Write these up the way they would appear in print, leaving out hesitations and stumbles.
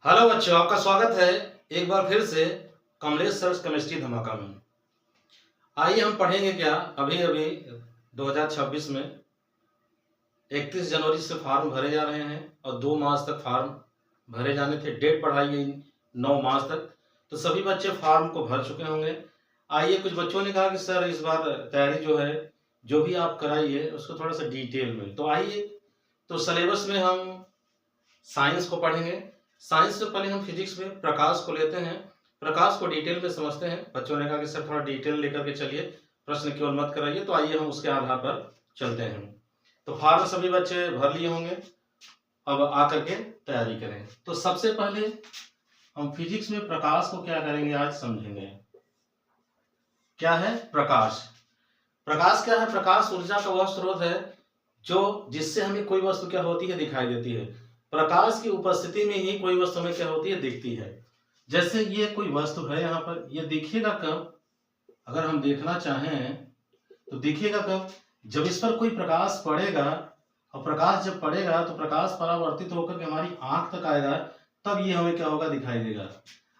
Hello बच्चों, आपका स्वागत है एक बार फिर से कमलेश सर केमिस्ट्री धमाका में। आइए हम पढ़ेंगे क्या अभी अभी 2026 में 31 जनवरी से फॉर्म भरे जा रहे हैं और 2 मार्च तक फॉर्म भरे जाने थे। डेट बढ़ाई गई 9 मार्च तक, तो सभी बच्चे फॉर्म को भर चुके होंगे। आइए, कुछ बच्चों ने कहा कि सर इस बार तैयारी जो है, जो भी आप कराइए उसको थोड़ा सा डिटेल में। तो आइए, तो सिलेबस में हम साइंस को पढ़ेंगे। साइंस से पहले हम फिजिक्स में प्रकाश को लेते हैं, प्रकाश को डिटेल में समझते हैं। बच्चों ने कहा कि सर थोड़ा डिटेल लेकर के चलिए, प्रश्न केवल मत कराइए। तो आइए हम उसके आधार पर चलते हैं। तो फॉर्म सभी बच्चे भर लिए होंगे, अब आकर के तैयारी करें। तो सबसे पहले हम फिजिक्स में प्रकाश को क्या करेंगे आज समझेंगे। क्या है प्रकाश? प्रकाश क्या है? प्रकाश ऊर्जा का वह स्रोत है जो जिससे हमें कोई वस्तु क्या होती है, दिखाई देती है। प्रकाश की उपस्थिति में ही कोई वस्तु में क्या होती है, दिखती है। जैसे ये कोई वस्तु है, यहाँ पर ये दिखेगा कब? अगर हम देखना चाहें तो दिखेगा कब? जब इस पर कोई प्रकाश पड़ेगा, और प्रकाश जब पड़ेगा तो प्रकाश परावर्तित होकर के हमारी आंख तक आएगा, तब ये हमें क्या होगा, दिखाई देगा।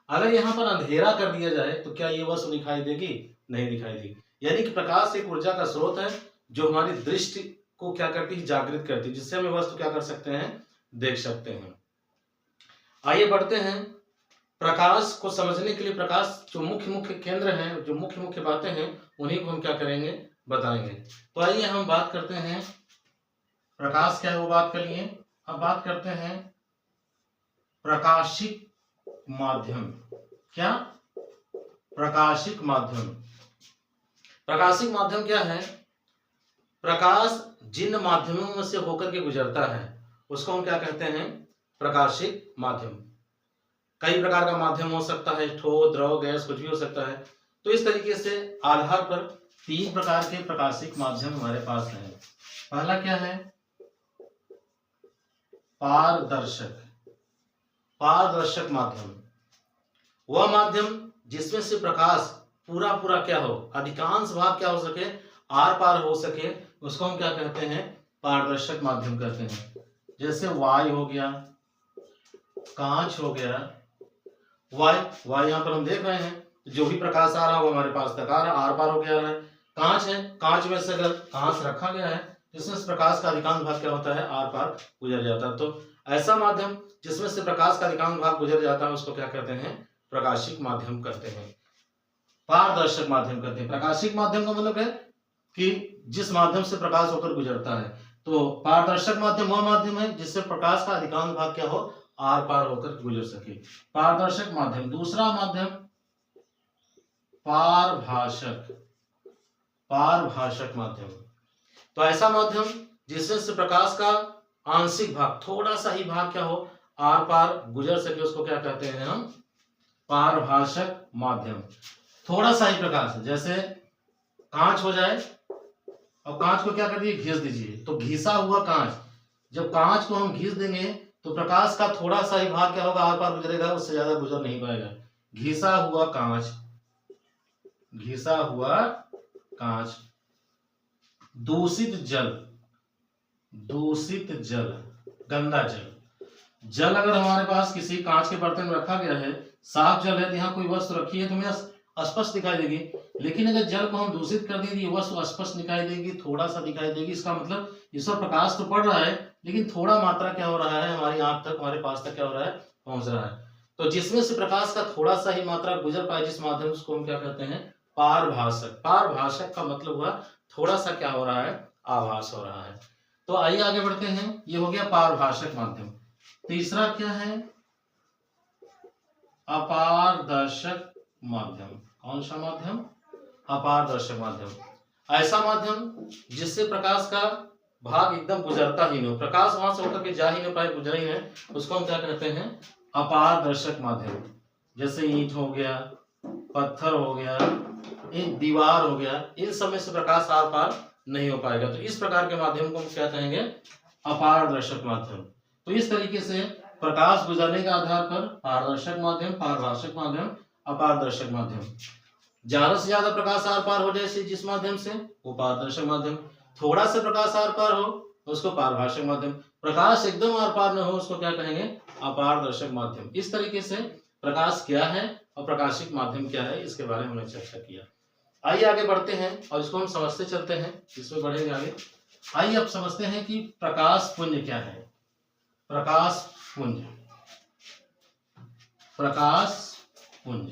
अगर यहाँ पर अंधेरा कर दिया जाए तो क्या ये वस्तु दिखाई देगी? नहीं दिखाई देगी। यानी कि प्रकाश एक ऊर्जा का स्रोत है जो हमारी दृष्टि को क्या करती है, जागृत करती है, जिससे हमें वस्तु क्या कर सकते हैं, देख सकते हैं। आइए बढ़ते हैं। प्रकाश को समझने के लिए प्रकाश जो मुख्य मुख्य केंद्र हैं, जो मुख्य मुख्य बातें हैं, उन्हीं को हम क्या करेंगे, बताएंगे। तो आइए हम बात करते हैं प्रकाश क्या है, वो बात कर लिए। अब बात करते हैं प्रकाशिक माध्यम। क्या? प्रकाशिक माध्यम। प्रकाशिक माध्यम क्या है? प्रकाश जिन माध्यमों में से होकर के गुजरता है उसको हम क्या कहते हैं, प्रकाशिक माध्यम। कई प्रकार का माध्यम हो सकता है, ठोस, द्रव, गैस, कुछ भी हो सकता है। तो इस तरीके से आधार पर 3 प्रकार के प्रकाशिक माध्यम हमारे पास हैं। पहला क्या है? पारदर्शक। पारदर्शक माध्यम वह माध्यम जिसमें से प्रकाश पूरा पूरा क्या हो, अधिकांश भाग क्या हो सके, आर पार हो सके, उसको हम क्या कहते हैं, पारदर्शक माध्यम कहते हैं। जैसे वायु हो गया, कांच हो गया। वायु यहाँ पर हम देख रहे हैं, जो भी प्रकाश आ रहा है वो हमारे पास तक आ रहा है, आर पार हो गया है। कांच है, कांच में से अगर कांच रखा गया है, इसमें प्रकाश का अधिकांश भाग क्या होता है, आर पार गुजर जाता है। तो ऐसा माध्यम जिसमें से प्रकाश का अधिकांश भाग गुजर जाता है उसको क्या कहते हैं, प्रकाशिक माध्यम कहते हैं, पारदर्शक माध्यम कहते हैं। प्रकाशिक माध्यम का मतलब है कि जिस माध्यम से प्रकाश होकर गुजरता है। तो पारदर्शक माध्यम वह माध्यम है जिससे प्रकाश का अधिकांश भाग क्या हो, आर पार होकर गुजर सके, पारदर्शक माध्यम। दूसरा माध्यम पारभाषक। पारभाषक माध्यम तो ऐसा माध्यम जिससे से प्रकाश का आंशिक भाग, थोड़ा सा ही भाग क्या हो, आर पार गुजर सके, उसको क्या कहते हैं हम, पारभाषक माध्यम। थोड़ा सा ही प्रकाश, जैसे कांच हो जाए और कांच को क्या कर दिए, घिस दीजिए, तो घिसा हुआ कांच, जब कांच को हम घिस देंगे तो प्रकाश का थोड़ा सा ही भाग क्या होगा, आर पार गुजरेगा, उससे ज्यादा गुजर नहीं पाएगा। घिसा हुआ कांच, घिसा हुआ कांच। दूषित जल, दूषित जल, गंदा जल। जल अगर हमारे पास किसी कांच के बर्तन में रखा गया है, साफ जल है, तो यहाँ कोई वस्तु रखी है तो हमें स्पष्ट दिखाई देगी। लेकिन अगर जल को हम दूषित कर देंगे, वस्तु स्पष्ट दिखाई देगी, थोड़ा सा दिखाई देगी। इसका मतलब इस पर प्रकाश तो पड़ रहा है लेकिन थोड़ा मात्रा क्या हो रहा है, हमारी आंख तक, हमारे पास तक क्या हो रहा है, पहुंच रहा है। तो जिसमें से प्रकाश का थोड़ा सा ही मात्रा गुजर पाए जिस माध्यम से, उसको हम क्या कहते हैं, पारभाषक। पारभाषक का मतलब हुआ थोड़ा सा क्या हो रहा है, आभास हो रहा है। तो आइए आगे बढ़ते हैं। ये हो गया पारभाषक माध्यम। तीसरा क्या है, अपारदर्शक माध्यम। कौन सा माध्यम? अपारदर्शक माध्यम। ऐसा माध्यम जिससे प्रकाश का भाग एकदम गुजरता ही नहीं, प्रकाश वहां से होकर के जा ही नहीं पाए, गुजर ही नहीं, उसको हम क्या कहते हैं, अपारदर्शक माध्यम। जैसे ईंट हो गया, पत्थर हो गया, एक दीवार हो गया, इन सब में से प्रकाश आर पार नहीं हो पाएगा। तो इस प्रकार के माध्यम को हम क्या कहेंगे, अपारदर्शक माध्यम। तो इस तरीके से प्रकाश गुजरने के आधार पर पारदर्शक माध्यम, पारभाषक माध्यम, अपारदर्शक माध्यम। ज्यादा से ज्यादा प्रकाश आर पार हो जाए जिस माध्यम से, वो पारदर्शक माध्यम। थोड़ा सा प्रकाश आर पार हो उसको पारभाषक माध्यम। प्रकाश एकदम आर पार न हो उसको क्या कहेंगे, अपारदर्शक माध्यम। इस तरीके से प्रकाश क्या है और प्रकाशिक माध्यम क्या है इसके बारे में हमने चर्चा किया। आइए आगे बढ़ते हैं और इसको हम समझते चलते हैं, इसमें बढ़ेंगे आगे। आइए अब समझते हैं कि प्रकाश पुंज क्या है। प्रकाश पुंज, प्रकाश पुंज,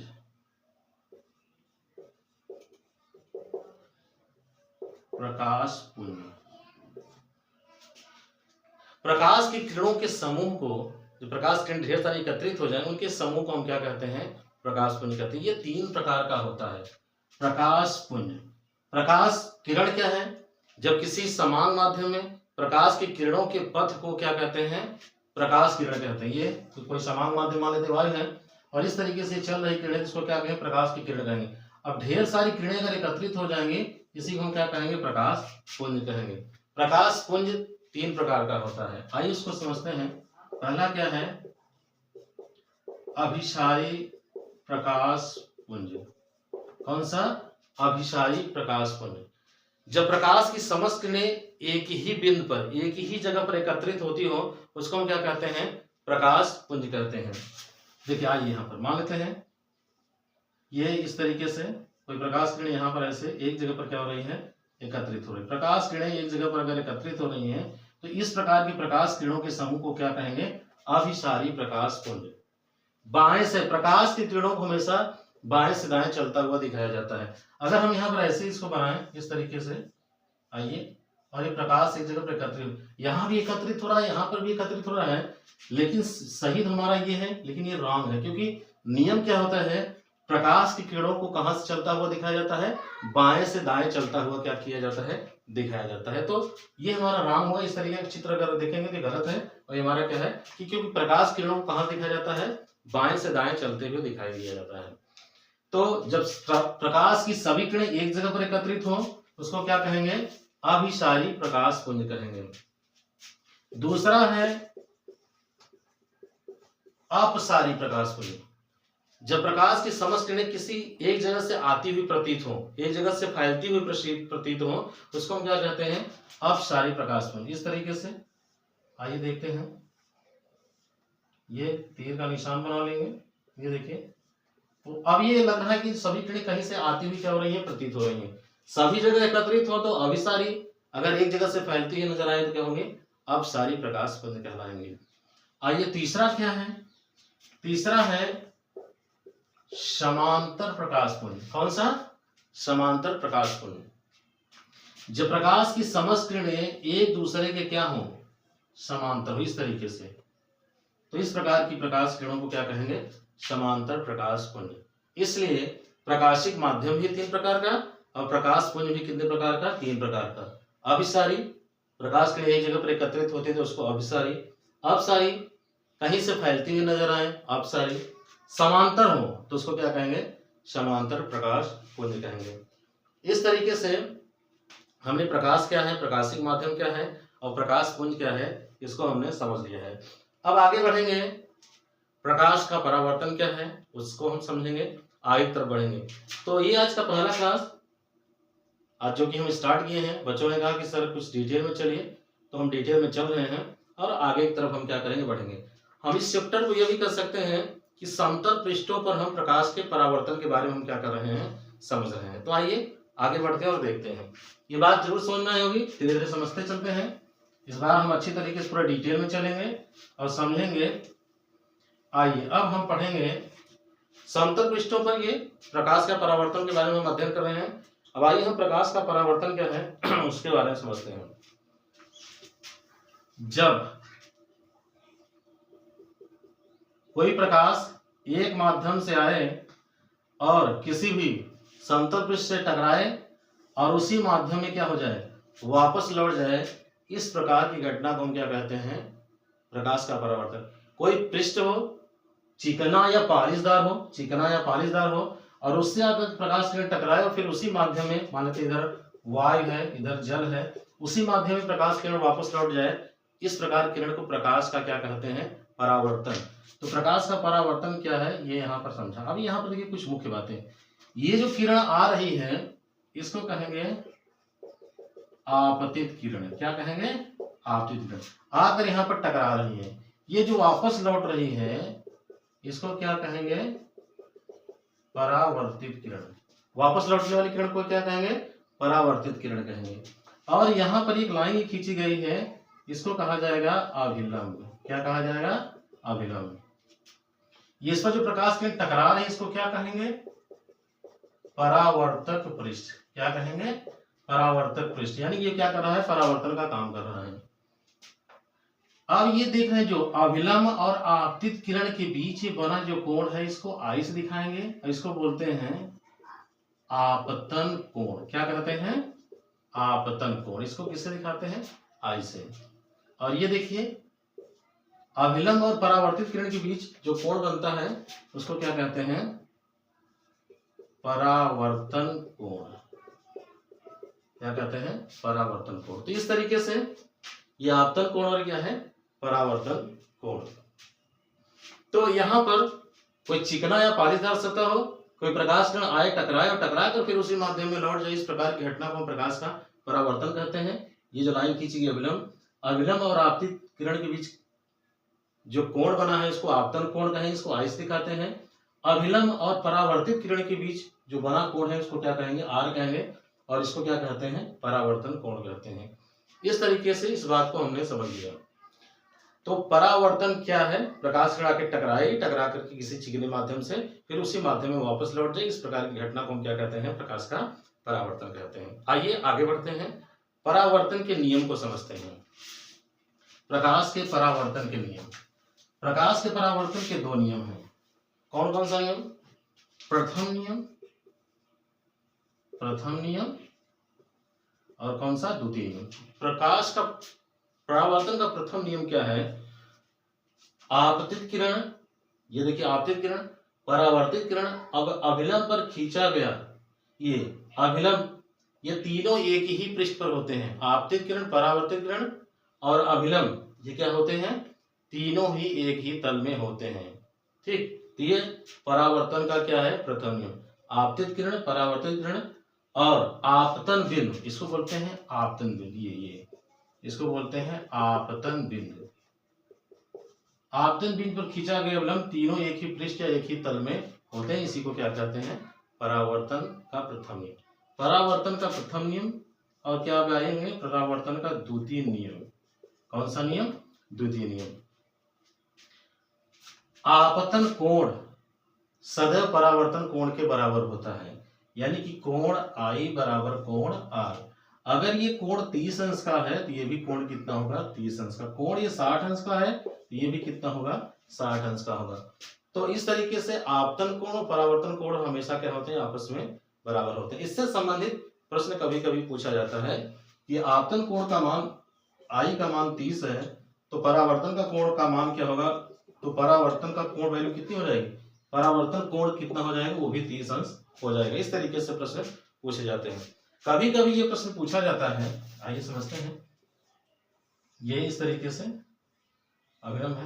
प्रकाश पुंज। प्रकाश की किरणों के समूह को, जो प्रकाश किरण ढेर सारी एकत्रित हो जाए उनके समूह को हम क्या कहते हैं, प्रकाश पुंज कहते हैं। ये 3 प्रकार का होता है प्रकाश पुंज। प्रकाश किरण क्या है, जब किसी समान माध्यम में प्रकाश की किरणों के पथ को क्या कहते हैं, प्रकाश किरण कहते हैं। ये तो कोई समान माध्यम मान लेते वायु है और इस तरीके से चल रही किरणें, जिसको क्या कहें, प्रकाश की किरण कहेंगे। अब ढेर सारी किरणें अगर एकत्रित हो जाएंगी, इसी को हम क्या कहेंगे, प्रकाश पुंज कहेंगे। प्रकाश पुंज 3 प्रकार का होता है। आइए इसको समझते हैं। पहला क्या है, अभिसारी प्रकाश पुंज। कौन सा, अभिसारी प्रकाश पुंज। जब प्रकाश की समस्त किरणें एक ही बिंदु पर, एक ही जगह पर एकत्रित होती हो, उसको हम क्या कहते हैं, प्रकाश पुंज कहते हैं। देखिए आइए यहाँ पर मान लेते हैं, ये इस तरीके से कोई प्रकाश किरण यहाँ पर ऐसे एक जगह पर क्या हो रही है, एकत्रित हो रही है। प्रकाश किरणें एक जगह पर अगर एकत्रित हो रही हैं तो इस प्रकार की प्रकाश किरणों के समूह को क्या कहेंगे, अभिसारी प्रकाश पुंज। बाएं से प्रकाश की किरणों को हमेशा बाएं से दाएं चलता हुआ दिखाया जाता है। अगर हम यहाँ पर ऐसे इसको बनाएं इस तरीके से, आइए, और ये प्रकाश एक जगह पर एकत्रित, यहाँ भी एकत्रित हो रहा है, यहाँ पर भी एकत्रित हो रहा है, लेकिन सही हमारा ये है, लेकिन ये रॉन्ग है, क्योंकि नियम क्या होता है, प्रकाश की किरणों को कहां से चलता हुआ दिखाया जाता है, बाएं से दाएं चलता हुआ क्या किया जाता है, दिखाया जाता है। तो ये हमारा रॉन्ग हुआ। इस तरीके का चित्र अगर देखेंगे तो गलत है, और ये हमारा क्या है कि क्योंकि प्रकाश किरणों को कहां दिखाया जाता है, बाएं से दाएं चलते हुए दिखाई दिया जाता है। तो जब प्रकाश की सभी किरणें एक जगह पर एकत्रित हो, उसको क्या कहेंगे, अभिसारी प्रकाश पुंज कहेंगे। दूसरा है अपसारी प्रकाश पुंज। जब प्रकाश की समस्त किरणें किसी एक जगह से आती हुई प्रतीत हो, एक जगह से फैलती हुई प्रतीत हो, उसको हम क्या कहते हैं, अपसारी प्रकाश पुंज। इस तरीके से आइए देखते हैं, ये तीर का निशान बना लेंगे, ये देखिए। तो अब ये लग रहा है कि सभी किरणें कहीं से आती हुई क्या हो रही है, प्रतीत हो रही है। सभी जगह एकत्रित हो तो अभिसारी, अगर एक जगह से फैलती हुई नजर आए तो क्या होंगे, अपसारी प्रकाश पुंज कहलाएंगे। आइए तीसरा क्या है, तीसरा है समांतर प्रकाश पुंज। कौन सा, समांतर प्रकाश पुंज। जब प्रकाश की समस्त किरणें एक दूसरे के क्या हो, समांतर हो, इस तरीके से, तो इस प्रकार की प्रकाश किरणों को क्या कहेंगे, समांतर प्रकाश पुंज। इसलिए प्रकाशिक माध्यम भी 3 प्रकार का और प्रकाश पुंज भी कितने प्रकार का, 3 प्रकार का। अभिसारी, प्रकाश किरणें एक जगह पर एकत्रित होती है तो उसको अभिसारी। अपसारी, कहीं से फैलती हुई नजर आए, अपसारी। समांतर हो तो उसको क्या कहेंगे, समांतर प्रकाश पुंज कहेंगे। इस तरीके से हमने प्रकाश क्या है, प्रकाशिक माध्यम क्या है और प्रकाश पुंज क्या है, इसको हमने समझ लिया है। अब आगे बढ़ेंगे, प्रकाश का परावर्तन क्या है उसको हम समझेंगे, आगे की तरफ बढ़ेंगे। तो ये आज का पहला क्लास आज जो कि हम स्टार्ट किए हैं। बच्चों ने कहा कि सर कुछ डिटेल में चलिए, तो हम डिटेल में चल रहे हैं और आगे की तरफ हम क्या करेंगे, बढ़ेंगे। हम इस चैप्टर को यह भी कर सकते हैं कि समतल पृष्ठों पर हम प्रकाश के परावर्तन के बारे में हम क्या कर रहे हैं, समझ रहे हैं। तो आइए आगे बढ़ते हैं और देखते हैं। ये बात जरूर समझना होगी, धीरे धीरे समझते चलते हैं। इस बार हम अच्छी तरीके से पूरा डिटेल में चलेंगे और समझेंगे। आइए अब हम पढ़ेंगे समतल पृष्ठों पर ये प्रकाश का परावर्तन के बारे में हम अध्ययन कर रहे हैं। अब आइए हम प्रकाश का परावर्तन क्या है उसके बारे में समझते हैं। जब कोई प्रकाश एक माध्यम से आए और किसी भी समतल पृष्ठ से टकराए और उसी माध्यम में क्या हो जाए, वापस लौट जाए, इस प्रकार की घटना को हम क्या कहते हैं, प्रकाश का परावर्तन। कोई पृष्ठ हो, चिकना या पालिशदार हो, चिकना या पालिशदार हो, और उससे अगर प्रकाश किरण टकराए और फिर उसी माध्यम में, मान लेते इधर वायु है, इधर जल है, उसी माध्यम में प्रकाश किरण वापस लौट जाए, इस प्रकार किरण को प्रकाश का क्या कहते हैं, परावर्तन। तो प्रकाश का परावर्तन क्या है ये यहाँ पर समझा। अब यहाँ पर देखिए कुछ मुख्य बातें। ये जो किरण आ रही है इसको कहेंगे आपतित किरण। क्या कहेंगे, आपतित किरण। आकर यहाँ पर टकरा रही है, ये जो वापस लौट रही है इसको क्या कहेंगे? परावर्तित किरण। वापस लौटने वाली किरण को क्या कहेंगे? परावर्तित किरण कहेंगे। और यहाँ पर एक लाइन खींची गई है, इसको कहा जाएगा अभिलंब। क्या कहा जाएगा? अभिलंब। ये इस पर जो प्रकाश किरण टकरा रही है इसको क्या कहेंगे? परावर्तक पृष्ठ। क्या कहेंगे? परावर्तक पृष्ठ। यानी ये क्या कर रहा है? परावर्तन का काम कर रहा है। अब ये देख रहे हैं जो अभिलंब और आपतित किरण के बीच बना जो कोण है इसको आई से दिखाएंगे और इसको बोलते हैं आपतन कोण। क्या कहते हैं? आपतन कोण। इसको किससे दिखाते हैं? आई से। और ये देखिए अभिलंब और परावर्तित किरण के बीच जो कोण बनता है उसको क्या कहते हैं? परावर्तन कोण। क्या कहते हैं? परावर्तन कोण। तो इस तरीके से ये आपतन कोण और क्या है? परावर्तन कोण। तो यहां पर कोई चिकना या पालीदार सतह हो, कोई प्रकाश किरण आए टकराए और टकरा कर फिर उसी माध्यम में लौट जाए, इस प्रकार की घटना को हम प्रकाश का परावर्तन कहते हैं। ये जो लाइन खींची गई अभिलंब और आपतित किरण के बीच जो कोण बना है इसको आपतन कोण कहेंगे, इसको आई से दिखाते हैं। अभिलंब और परावर्तित किरण के बीच जो बना कोण है उसको क्या कहेंगे? आर कहेंगे और इसको क्या कहते हैं? परावर्तन कोण कहते हैं। इस तरीके से इस बात को हमने समझ लिया। तो परावर्तन क्या है? प्रकाश किरण आके टकरा करके किसी चिकने माध्यम से फिर उसी माध्यम में वापस लौट जाए, इस प्रकार की घटना को हम क्या कहते हैं? प्रकाश का परावर्तन कहते हैं। आइए आगे बढ़ते हैं, परावर्तन के नियम को समझते हैं। प्रकाश के परावर्तन के नियम। प्रकाश के परावर्तन के दो नियम हैं। कौन कौन सा नियम? प्रथम नियम और कौन सा? द्वितीय नियम। प्रकाश का परावर्तन का प्रथम नियम क्या है? आपतित किरण, ये देखिए आपतित किरण, परावर्तित किरण, अब अभिलंब पर खींचा गया ये अभिलंब, ये तीनों एक ही पृष्ठ पर होते हैं। आपतित किरण, परावर्तित किरण और अभिलंब ये क्या होते हैं? तीनों ही एक ही तल में होते हैं। ठीक, तो ये परावर्तन का क्या है? प्रथम नियम। आपतित किरण, परावर्तित किरण और आपतन बिंदु, इसको बोलते हैं आपतन बिंदु। ये इसको बोलते हैं आपतन बिंदु। आपतन बिंदु पर खींचा गया अभिलंब तीनों एक ही पृष्ठ या एक ही तल में होते हैं, इसी को क्या कहते हैं? परावर्तन का प्रथम नियम। परावर्तन का प्रथम नियम और क्या आएंगे? परावर्तन का द्वितीय नियम। कौन सा नियम? द्वितीय नियम। आपतन कोण सदैव परावर्तन कोण के बराबर होता है, यानी कि कोण आई बराबर कोण आर। अगर ये कोण 30 अंश का है तो ये भी कोण कितना होगा? 30 अंश का। कोण ये 60 अंश का है तो ये भी कितना होगा? 60 अंश का होगा। तो इस तरीके से आपतन कोण और परावर्तन कोण हमेशा क्या होते हैं? आपस में बराबर होते हैं। इससे संबंधित प्रश्न कभी कभी पूछा जाता है कि आपतन कोण का मान आई का मान 30 है तो परावर्तन का कोण का मान क्या होगा? तो परावर्तन का कोण वैल्यू कितनी हो जाएगी? परावर्तन कोण कितना हो जाएगा? वो भी 30 अंश हो जाएगा। इस तरीके से प्रश्न पूछे जाते हैं। कभी कभी ये प्रश्न पूछा जाता है, आइए समझते हैं। ये इस तरीके से अभिलंब है,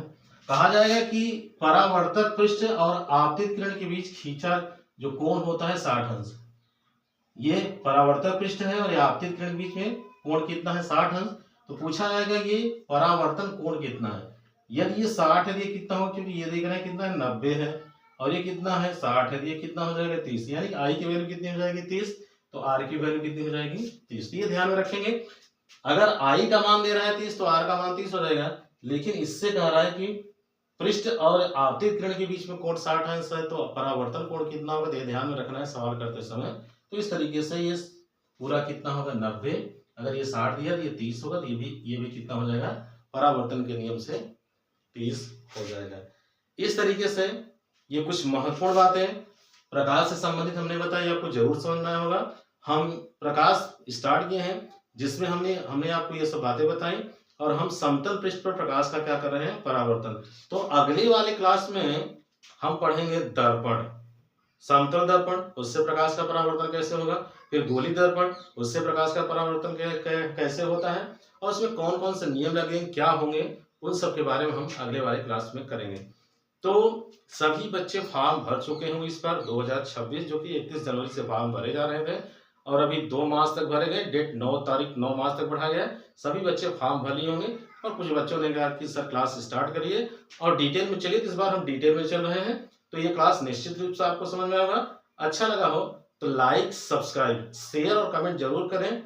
कहा जाएगा कि परावर्तक पृष्ठ और आपतित किरण के बीच खींचा जो कोण होता है 60 अंश। ये परावर्तक पृष्ठ है और आपतित किरण के बीच में कोण कितना है? 60 अंश। तो पूछा जाएगा ये परावर्तन कोण कितना है? यदि ये 60 है, ये कितना हो? क्योंकि ये देख रहे हैं कितना है? 90 है और ये कितना है? 60 है, ये कितना हो जाएगा? 30। यानी आई की वैल्यू कितनी हो जाएगी? 30। तो आर की वैल्यू कितनी हो जाएगी? 30। ये ध्यान में रखेंगे, अगर आई का मान दे रहा है 30 तो आर का मान 30 हो जाएगा। लेकिन इससे कह रहा है कि पृष्ठ और आपतित किरण के बीच में कोण 60 अंश है तो परावर्तन कोण कितना होगा? तो ये ध्यान में रखना है सवाल करते समय। तो इस तरीके से ये पूरा कितना होगा? 90। अगर ये 60 दिया तो ये 30 होगा, तो ये भी कितना हो जाएगा? परावर्तन के नियम से 30 हो जाएगा। इस तरीके से ये कुछ महत्वपूर्ण बातें प्रकाश से संबंधित हमने बताया, आपको जरूर समझना होगा। हम प्रकाश स्टार्ट किए हैं जिसमें हमने आपको ये सब बातें बताई और हम समतल पृष्ठ पर प्रकाश का क्या कर रहे हैं? परावर्तन। तो अगली वाले क्लास में हम पढ़ेंगे दर्पण, समतल दर्पण, उससे प्रकाश का परावर्तन कैसे होगा, फिर गोलीय दर्पण, उससे प्रकाश का परावर्तन कैसे होता है और उसमें कौन कौन से नियम लगेंगे, क्या होंगे, उन सब के बारे में हम अगले वाले क्लास में करेंगे। तो सभी बच्चे फॉर्म भर चुके होंगे इस बार 2026, जो कि 31 जनवरी से फॉर्म भरे जा रहे थे और अभी 2 मार्च तक भरे गए। डेट 9 मार्च तक बढ़ा गया है। सभी बच्चे फॉर्म भर लिए होंगे और कुछ बच्चों ने कहा कि सर क्लास स्टार्ट करिए और डिटेल में चलिए। तो इस बार हम डिटेल में चल रहे हैं, तो ये क्लास निश्चित रूप से आपको समझ में आएगा। अच्छा लगा हो तो लाइक, सब्सक्राइब, शेयर और कमेंट जरूर करें।